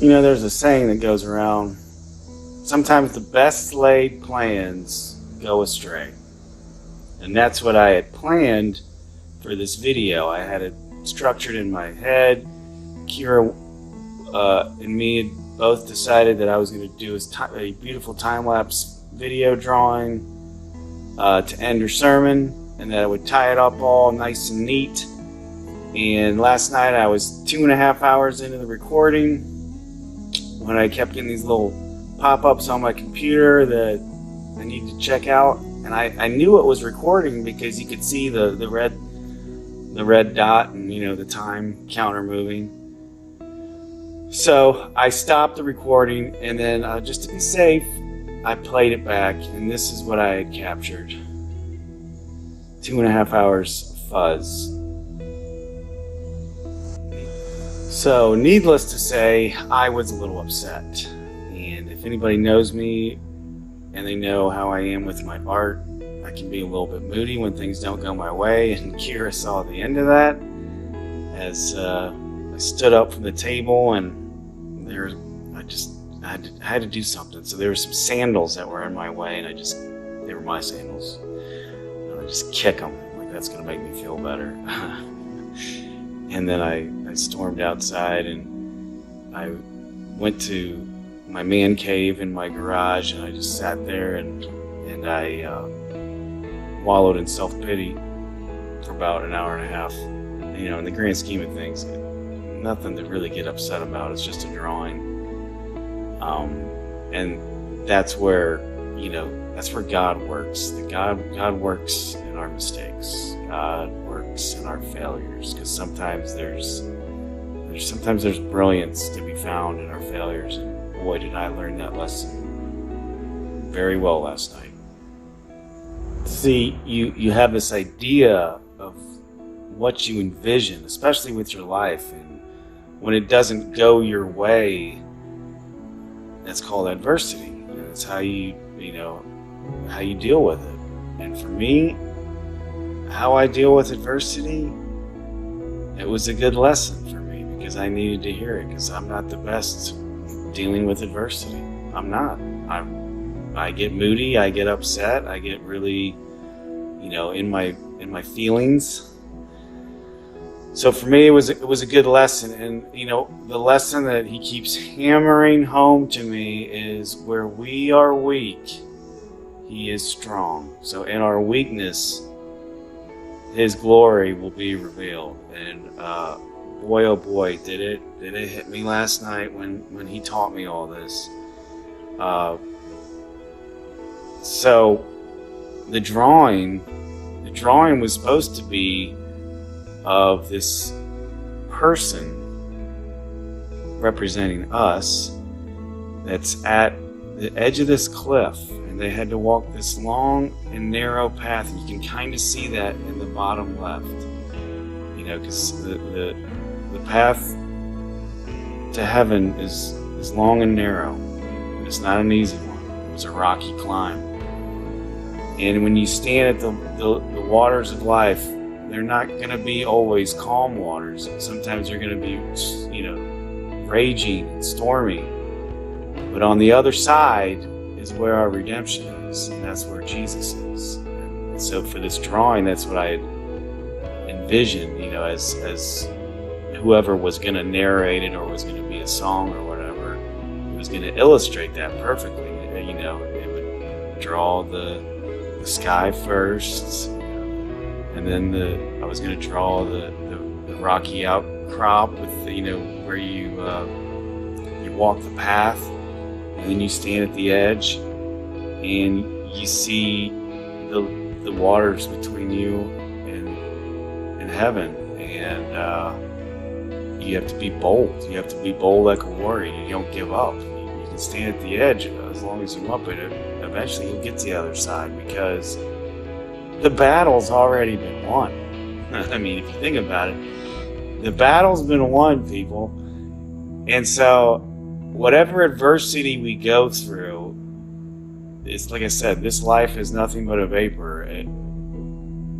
There's a saying that goes around, sometimes the best laid plans go astray. And that's what I had planned for this video. I had it structured in my head. Kira and me had both decided that I was going to do a beautiful time-lapse video drawing to end her sermon, and that I would tie it up all nice and neat. And last night I was 2.5 hours into the recording when I kept getting these little pop-ups on my computer that I needed to check out. And I knew it was recording because you could see the red dot and the time counter moving. So I stopped the recording, and then just to be safe, I played it back, and this is what I had captured. 2.5 hours of fuzz. So needless to say, I was a little upset. And if anybody knows me and they know how I am with my art, I can be a little bit moody when things don't go my way, and Kira saw the end of that as I stood up from the table, and I had to do something. So there were some sandals that were in my way, and they were my sandals. And I just kick them, like that's gonna make me feel better. And then I stormed outside, and I went to my man cave in my garage, and I just sat there and I wallowed in self-pity for about an hour and a half. In the grand scheme of things, nothing to really get upset about. It's just a drawing. And that's where God works. God works in our mistakes. God works in our failures, because sometimes there's brilliance to be found in our failures. And boy, did I learn that lesson very well last night. See, you have this idea of what you envision, especially with your life, and when it doesn't go your way, that's called adversity. That's how you deal with it. And for me, how I deal with adversity, it was a good lesson for me, because I needed to hear it, because I'm not the best dealing with adversity. I'm not. I get moody, I get upset, I get really, in my feelings. So for me, it was a good lesson. And the lesson that he keeps hammering home to me is, where we are weak, he is strong. So in our weakness, his glory will be revealed. And boy, oh boy, did it hit me last night when he taught me all this. So the drawing was supposed to be of this person representing us that's at the edge of this cliff, and they had to walk this long and narrow path, and you can kind of see that in the bottom left, because the path to heaven is long and narrow, and it's not an easy one. It was a rocky climb. And when you stand at the waters of life, they're not going to be always calm waters. Sometimes they're going to be, raging and stormy. But on the other side is where our redemption is, and that's where Jesus is. And so for this drawing, that's what I had envisioned, as whoever was going to narrate it, or was going to be a song or whatever, it was going to illustrate that perfectly. It would draw the sky first, and then I was going to draw the rocky outcrop with where you walk the path, and then you stand at the edge, and you see the waters between you and heaven, and you have to be bold. You have to be bold like a warrior. You don't give up. You can stand at the edge as long as you up it. Eventually, you'll get to the other side, because the battle's already been won. I mean, if you think about it, the battle's been won, people. And so, whatever adversity we go through, it's like I said, this life is nothing but a vapor.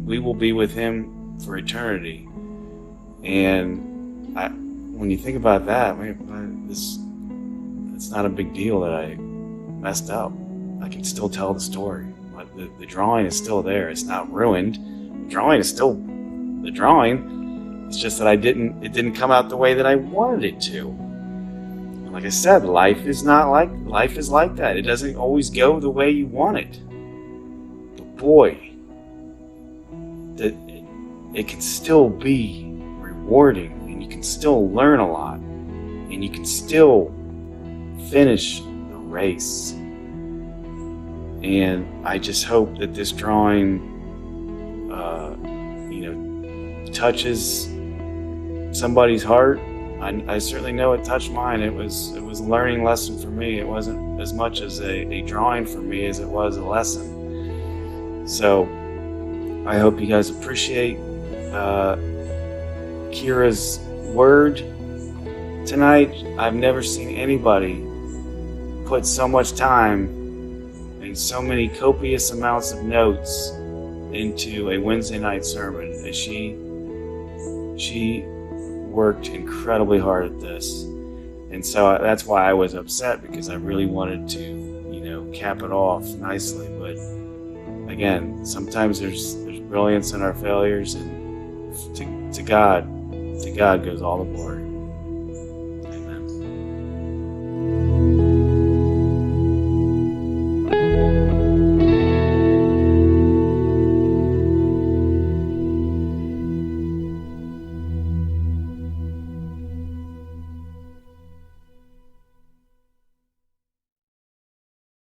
We will be with him for eternity. And when you think about that, it's not a big deal that I messed up. I can still tell the story. But the drawing is still there. It's not ruined. The drawing is still the drawing. It's just that it didn't come out the way that I wanted it to. And like I said, life is like that. It doesn't always go the way you want it. But boy, it can still be rewarding, and you can still learn a lot, and you can still finish the race. And I just hope that this drawing touches somebody's heart. I certainly know it touched mine. It was a learning lesson for me. It wasn't as much as a drawing for me as it was a lesson. So I hope you guys appreciate Kira's word tonight. I've never seen anybody put so much time and so many copious amounts of notes into a Wednesday night sermon. And she worked incredibly hard at this, and so that's why I was upset, because I really wanted to, cap it off nicely. But again, sometimes there's brilliance in our failures, and to God goes all the glory.